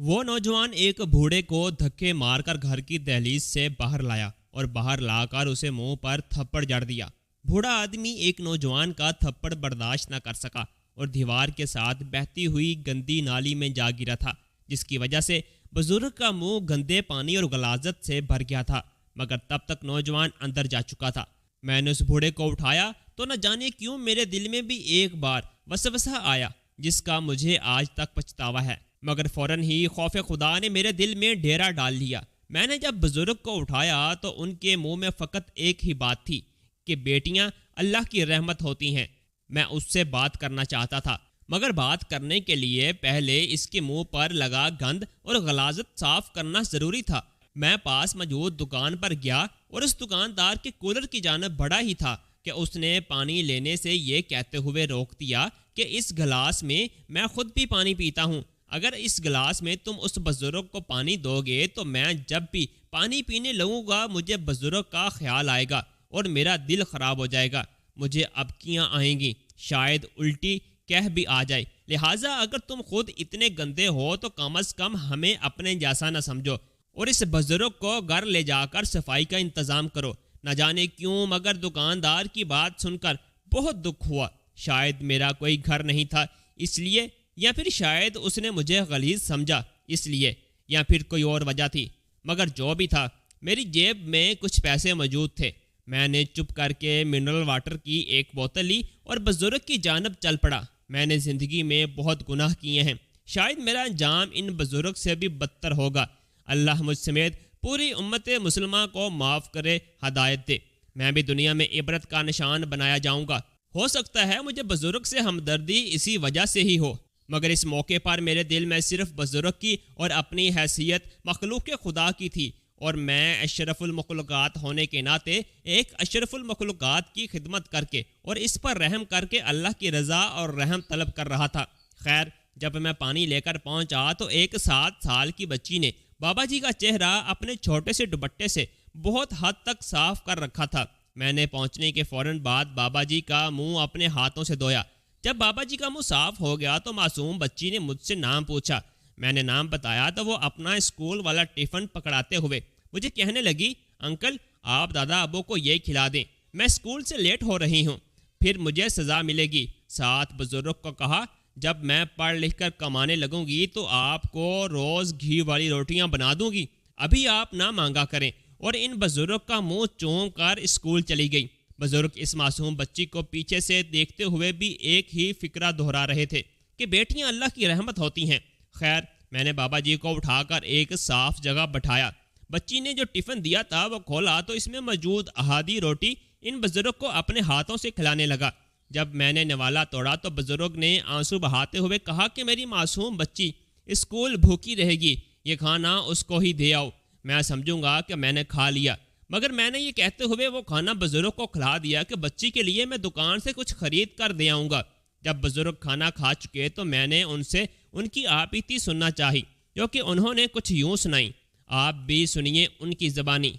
وہ نوجوان ایک بوڑھے کو دھکے مار کر گھر کی دہلیز سے باہر لایا اور باہر لا کر اسے منہ پر تھپڑ جڑ دیا۔ بوڑھا آدمی ایک نوجوان کا تھپڑ برداشت نہ کر سکا اور دیوار کے ساتھ بہتی ہوئی گندی نالی میں جا گرا تھا، جس کی وجہ سے بزرگ کا منہ گندے پانی اور غلاظت سے بھر گیا تھا، مگر تب تک نوجوان اندر جا چکا تھا۔ میں نے اس بوڑھے کو اٹھایا تو نہ جانے کیوں میرے دل میں بھی ایک بار وسوسہ آیا جس کا مجھے آج تک پچھتاوا ہے، مگر فوراً ہی خوف خدا نے میرے دل میں ڈیرا ڈال لیا۔ میں نے جب بزرگ کو اٹھایا تو ان کے منہ میں فقط ایک ہی بات تھی کہ بیٹیاں اللہ کی رحمت ہوتی ہیں۔ میں اس سے بات کرنا چاہتا تھا، مگر بات کرنے کے لیے پہلے اس کے منہ پر لگا گند اور غلاظت صاف کرنا ضروری تھا۔ میں پاس موجود دکان پر گیا اور اس دکاندار کے کولر کی جانب بڑھا ہی تھا کہ اس نے پانی لینے سے یہ کہتے ہوئے روک دیا کہ اس گلاس میں میں خود بھی پانی پیتا ہوں، اگر اس گلاس میں تم اس بزرگ کو پانی دو گے تو میں جب بھی پانی پینے لگوں گا مجھے بزرگ کا خیال آئے گا اور میرا دل خراب ہو جائے گا، مجھے ابکیاں آئیں گی، شاید الٹی کہہ بھی آ جائے، لہٰذا اگر تم خود اتنے گندے ہو تو کم از کم ہمیں اپنے جیسا نہ سمجھو اور اس بزرگ کو گھر لے جا کر صفائی کا انتظام کرو۔ نہ جانے کیوں مگر دکاندار کی بات سن کر بہت دکھ ہوا، شاید میرا کوئی گھر نہیں تھا اس لیے، یا پھر شاید اس نے مجھے غلیظ سمجھا اس لیے، یا پھر کوئی اور وجہ تھی، مگر جو بھی تھا میری جیب میں کچھ پیسے موجود تھے۔ میں نے چپ کر کے منرل واٹر کی ایک بوتل لی اور بزرگ کی جانب چل پڑا۔ میں نے زندگی میں بہت گناہ کیے ہیں، شاید میرا انجام ان بزرگ سے بھی بدتر ہوگا۔ اللہ مجھ سمیت پوری امت مسلمہ کو معاف کرے، ہدایت دے، میں بھی دنیا میں عبرت کا نشان بنایا جاؤں گا۔ ہو سکتا ہے مجھے بزرگ سے ہمدردی اسی وجہ سے ہی ہو، مگر اس موقع پر میرے دل میں صرف بزرگ کی اور اپنی حیثیت مخلوق خدا کی تھی، اور میں اشرف المخلوقات ہونے کے ناطے ایک اشرف المخلوقات کی خدمت کر کے اور اس پر رحم کر کے اللہ کی رضا اور رحم طلب کر رہا تھا۔ خیر، جب میں پانی لے کر پہنچا تو ایک 7 سال کی بچی نے بابا جی کا چہرہ اپنے چھوٹے سے دوپٹے سے بہت حد تک صاف کر رکھا تھا۔ میں نے پہنچنے کے فوراً بعد بابا جی کا منہ اپنے ہاتھوں سے دھویا۔ جب بابا جی کا منہ صاف ہو گیا تو معصوم بچی نے مجھ سے نام پوچھا۔ میں نے نام بتایا تو وہ اپنا اسکول والا ٹفن پکڑاتے ہوئے مجھے کہنے لگی، انکل آپ دادا ابو کو یہ کھلا دیں، میں اسکول سے لیٹ ہو رہی ہوں، پھر مجھے سزا ملے گی۔ ساتھ بزرگ کو کہا، جب میں پڑھ لکھ کر کمانے لگوں گی تو آپ کو روز گھی والی روٹیاں بنا دوں گی، ابھی آپ نہ مانگا کریں، اور ان بزرگ کا منہ چوم کر اسکول چلی گئی۔ بزرگ اس معصوم بچی کو پیچھے سے دیکھتے ہوئے بھی ایک ہی فکرہ دہرا رہے تھے کہ بیٹیاں اللہ کی رحمت ہوتی ہیں۔ خیر، میں نے بابا جی کو اٹھا کر ایک صاف جگہ بٹھایا۔ بچی نے جو ٹفن دیا تھا وہ کھولا تو اس میں موجود آدھی روٹی ان بزرگ کو اپنے ہاتھوں سے کھلانے لگا۔ جب میں نے نوالا توڑا تو بزرگ نے آنسو بہاتے ہوئے کہا کہ میری معصوم بچی اسکول بھوکی رہے گی، یہ کھانا اس کو ہی دے آؤ، میں سمجھوں گا کہ میں نے کھا لیا۔ مگر میں نے یہ کہتے ہوئے وہ کھانا بزرگ کو کھلا دیا کہ بچی کے لیے میں دکان سے کچھ خرید کر دے آؤں گا۔ جب بزرگ کھانا کھا چکے تو میں نے ان سے ان کی آپیتی سننا چاہی، جو کہ انہوں نے کچھ یوں سنائی۔ آپ بھی سنیے ان کی زبانی۔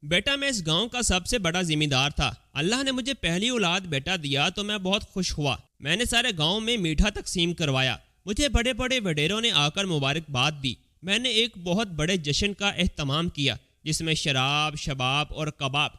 بیٹا، میں اس گاؤں کا سب سے بڑا ذمہ دار تھا، اللہ نے مجھے پہلی اولاد بیٹا دیا تو میں بہت خوش ہوا۔ میں نے سارے گاؤں میں میٹھا تقسیم کروایا، مجھے بڑے بڑے وڈیروں نے آ کر مبارکباد دی۔ میں نے ایک بہت بڑے جشن کا اہتمام کیا جس میں شراب، شباب اور کباب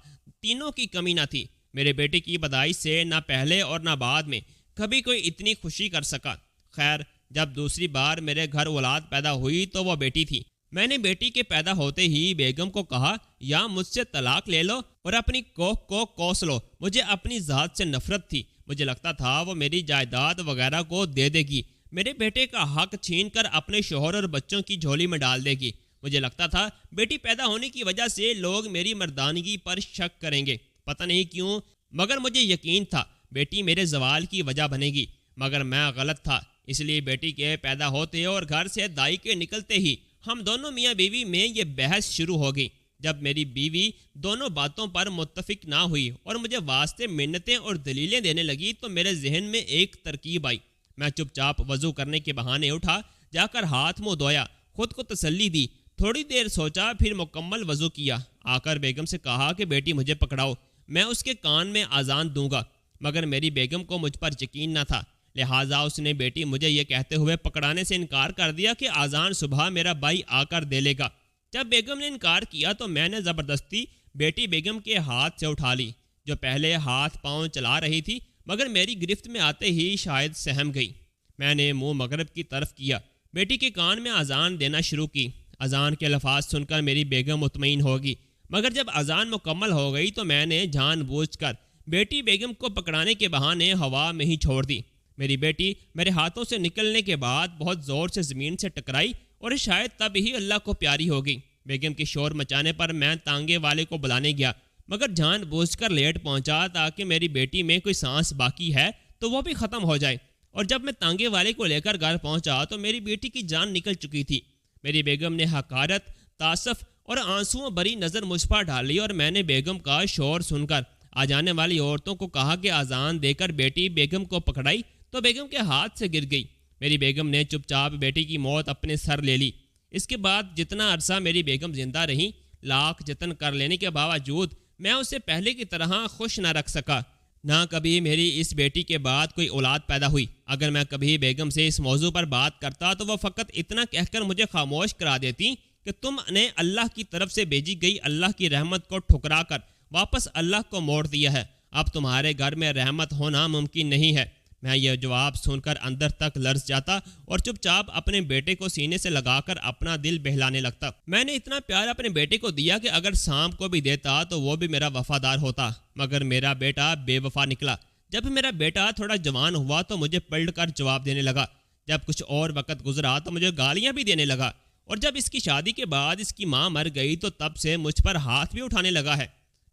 تینوں کی کمی نہ تھی۔ میرے بیٹے کی پیدائش سے نہ پہلے اور نہ بعد میں کبھی کوئی اتنی خوشی کر سکا۔ خیر، جب دوسری بار میرے گھر اولاد پیدا ہوئی تو وہ بیٹی تھی۔ میں نے بیٹی کے پیدا ہوتے ہی بیگم کو کہا، یا مجھ سے طلاق لے لو اور اپنی کوکھ کو کوس لو۔ مجھے اپنی ذات سے نفرت تھی، مجھے لگتا تھا وہ میری جائیداد وغیرہ کو دے دے گی، میرے بیٹے کا حق چھین کر اپنے شوہر اور بچوں کی جھولی میں ڈال دے گی۔ مجھے لگتا تھا بیٹی پیدا ہونے کی وجہ سے لوگ میری مردانگی پر شک کریں گے، پتہ نہیں کیوں، مگر مجھے یقین تھا بیٹی میرے زوال کی وجہ بنے گی، مگر میں غلط تھا۔ اس لیے بیٹی کے پیدا ہوتے اور گھر سے دائی کے نکلتے ہی ہم دونوں میاں بیوی میں یہ بحث شروع ہو گئی۔ جب میری بیوی دونوں باتوں پر متفق نہ ہوئی اور مجھے واسطے منتیں اور دلیلیں دینے لگی تو میرے ذہن میں ایک ترکیب آئی۔ میں چپ چاپ وضو کرنے کے بہانے اٹھا، جا کر ہاتھ منہ دھویا، خود کو تسلی دی، تھوڑی دیر سوچا، پھر مکمل وضو کیا۔ آ کر بیگم سے کہا کہ بیٹی مجھے پکڑاؤ، میں اس کے کان میں اذان دوں گا، مگر میری بیگم کو مجھ پر یقین نہ تھا۔ لہٰذا اس نے بیٹی مجھے یہ کہتے ہوئے پکڑانے سے انکار کر دیا کہ اذان صبح میرا بھائی آ کر دے لے گا۔ جب بیگم نے انکار کیا تو میں نے زبردستی بیٹی بیگم کے ہاتھ سے اٹھا لی، جو پہلے ہاتھ پاؤں چلا رہی تھی مگر میری گرفت میں آتے ہی شاید سہم گئی۔ میں نے منہ مغرب کی طرف کیا، بیٹی کے کان میں اذان دینا شروع کی۔ اذان کے الفاظ سن کر میری بیگم مطمئن ہوگی، مگر جب اذان مکمل ہو گئی تو میں نے جان بوجھ کر بیٹی بیگم کو پکڑانے کے بہانے ہوا میں ہی چھوڑ دی۔ میری بیٹی میرے ہاتھوں سے نکلنے کے بعد بہت زور سے زمین سے ٹکرائی اور شاید تب ہی اللہ کو پیاری ہو گئی۔ بیگم کی شور مچانے پر میں تانگے والے کو بلانے گیا، مگر جان بوجھ کر لیٹ پہنچا تاکہ میری بیٹی میں کوئی سانس باقی ہے تو وہ بھی ختم ہو جائے، اور جب میں تانگے والے کو لے کر گھر پہنچا تو میری بیٹی کی جان نکل چکی تھی۔ میری بیگم نے حقارت، تعصف اور آنسوؤں بری نظر مجھ پر ڈالی، اور میں نے بیگم کا شور سن کر آ جانے والی عورتوں کو کہا کہ اذان دے کر بیٹی بیگم کو پکڑائی تو بیگم کے ہاتھ سے گر گئی۔ میری بیگم نے چپ چاپ بیٹی کی موت اپنے سر لے لی۔ اس کے بعد جتنا عرصہ میری بیگم زندہ رہی، لاکھ جتن کر لینے کے باوجود میں اسے پہلے کی طرح خوش نہ رکھ سکا۔ نہ کبھی میری اس بیٹی کے بعد کوئی اولاد پیدا ہوئی۔ اگر میں کبھی بیگم سے اس موضوع پر بات کرتا تو وہ فقط اتنا کہہ کر مجھے خاموش کرا دیتی کہ تم نے اللہ کی طرف سے بھیجی گئی اللہ کی رحمت کو ٹھکرا کر واپس اللہ کو موڑ دیا ہے، اب تمہارے گھر میں رحمت ہونا ممکن نہیں ہے۔ میں یہ جواب سن کر اندر تک لرز جاتا اور چپ چاپ اپنے بیٹے کو سینے سے لگا کر اپنا دل بہلانے لگتا۔ میں نے اتنا پیار اپنے بیٹے کو دیا کہ اگر سانپ کو بھی دیتا تو وہ بھی میرا وفادار ہوتا، مگر میرا بیٹا بے وفا نکلا۔ جب میرا بیٹا تھوڑا جوان ہوا تو مجھے پلٹ کر جواب دینے لگا، جب کچھ اور وقت گزرا تو مجھے گالیاں بھی دینے لگا، اور جب اس کی شادی کے بعد اس کی ماں مر گئی تو تب سے مجھ پر ہاتھ بھی اٹھانے لگا ہے۔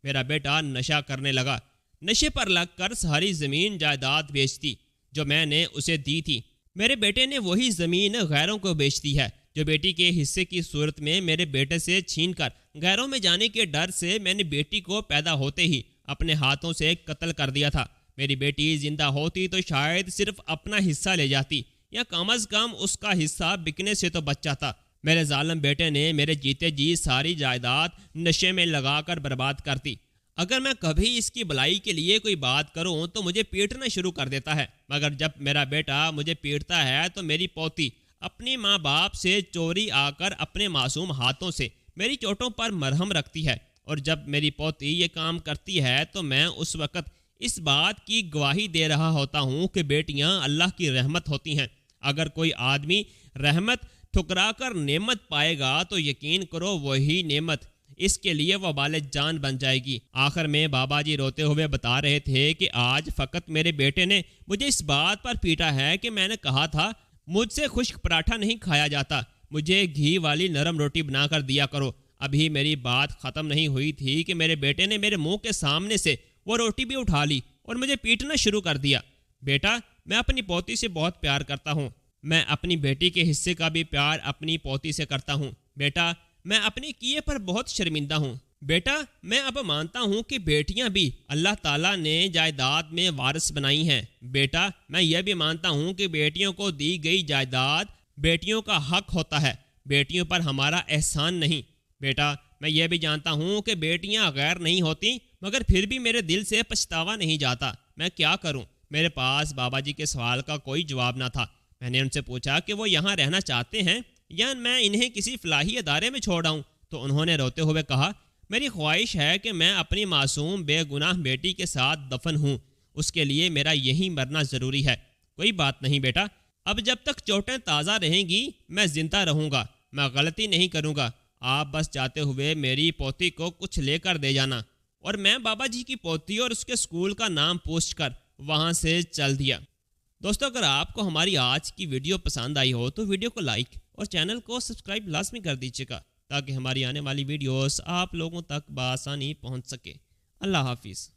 میرا بیٹا نشہ کرنے لگا، نشے پر لگ کر ساری زمین جائیداد بیچتی جو میں نے اسے دی تھی۔ میرے بیٹے نے وہی زمین غیروں کو بیچ دی ہے جو بیٹی کے حصے کی صورت میں میرے بیٹے سے چھین کر غیروں میں جانے کے ڈر سے میں نے بیٹی کو پیدا ہوتے ہی اپنے ہاتھوں سے قتل کر دیا تھا۔ میری بیٹی زندہ ہوتی تو شاید صرف اپنا حصہ لے جاتی، یا کم از کم اس کا حصہ بکنے سے تو بچ جاتا۔ میرے ظالم بیٹے نے میرے جیتے جی ساری جائیداد نشے میں لگا کر برباد کر دی۔ اگر میں کبھی اس کی بھلائی کے لیے کوئی بات کروں تو مجھے پیٹنا شروع کر دیتا ہے، مگر جب میرا بیٹا مجھے پیٹتا ہے تو میری پوتی اپنی ماں باپ سے چوری آ کر اپنے معصوم ہاتھوں سے میری چوٹوں پر مرہم رکھتی ہے، اور جب میری پوتی یہ کام کرتی ہے تو میں اس وقت اس بات کی گواہی دے رہا ہوتا ہوں کہ بیٹیاں اللہ کی رحمت ہوتی ہیں۔ اگر کوئی آدمی رحمت ٹھکرا کر نعمت پائے گا تو یقین کرو وہی نعمت اس کے لیے وہ بالغ جان بن جائے گی۔ آخر میں بابا جی روتے ہوئے بتا رہے تھے کہ آج فقط میرے بیٹے نے مجھے اس بات پر پیٹا ہے کہ میں نے کہا تھا مجھ سے خشک پراٹھا نہیں کھایا جاتا، مجھے گھی والی نرم روٹی بنا کر دیا کرو۔ ابھی میری بات ختم نہیں ہوئی تھی کہ میرے بیٹے نے میرے منہ کے سامنے سے وہ روٹی بھی اٹھا لی اور مجھے پیٹنا شروع کر دیا۔ بیٹا، میں اپنی پوتی سے بہت پیار کرتا ہوں، میں اپنی بیٹی کے حصے کا بھی پیار اپنی پوتی سے کرتا ہوں۔ بیٹا، میں اپنے کیے پر بہت شرمندہ ہوں۔ بیٹا، میں اب مانتا ہوں کہ بیٹیاں بھی اللہ تعالیٰ نے جائیداد میں وارث بنائی ہیں۔ بیٹا، میں یہ بھی مانتا ہوں کہ بیٹیوں کو دی گئی جائیداد بیٹیوں کا حق ہوتا ہے، بیٹیوں پر ہمارا احسان نہیں۔ بیٹا، میں یہ بھی جانتا ہوں کہ بیٹیاں غیر نہیں ہوتی، مگر پھر بھی میرے دل سے پچھتاوا نہیں جاتا۔ میں کیا کروں؟ میرے پاس بابا جی کے سوال کا کوئی جواب نہ تھا۔ میں نے ان سے پوچھا کہ وہ یہاں رہنا چاہتے ہیں یا میں انہیں کسی فلاحی ادارے میں چھوڑ آؤں، تو انہوں نے روتے ہوئے کہا، میری خواہش ہے کہ میں اپنی معصوم بے گناہ بیٹی کے ساتھ دفن ہوں، اس کے لیے میرا یہی مرنا ضروری ہے۔ کوئی بات نہیں بیٹا، اب جب تک چوٹیں تازہ رہیں گی میں زندہ رہوں گا، میں غلطی نہیں کروں گا۔ آپ بس جاتے ہوئے میری پوتی کو کچھ لے کر دے جانا۔ اور میں بابا جی کی پوتی اور اس کے اسکول کا نام پوچھ کر وہاں سے چل دیا۔ دوستو، اگر آپ کو ہماری آج کی ویڈیو پسند آئی ہو تو ویڈیو کو لائک اور چینل کو سبسکرائب لازمی کر دیجیے گا تاکہ ہماری آنے والی ویڈیوز آپ لوگوں تک بآسانی پہنچ سکے۔ اللہ حافظ۔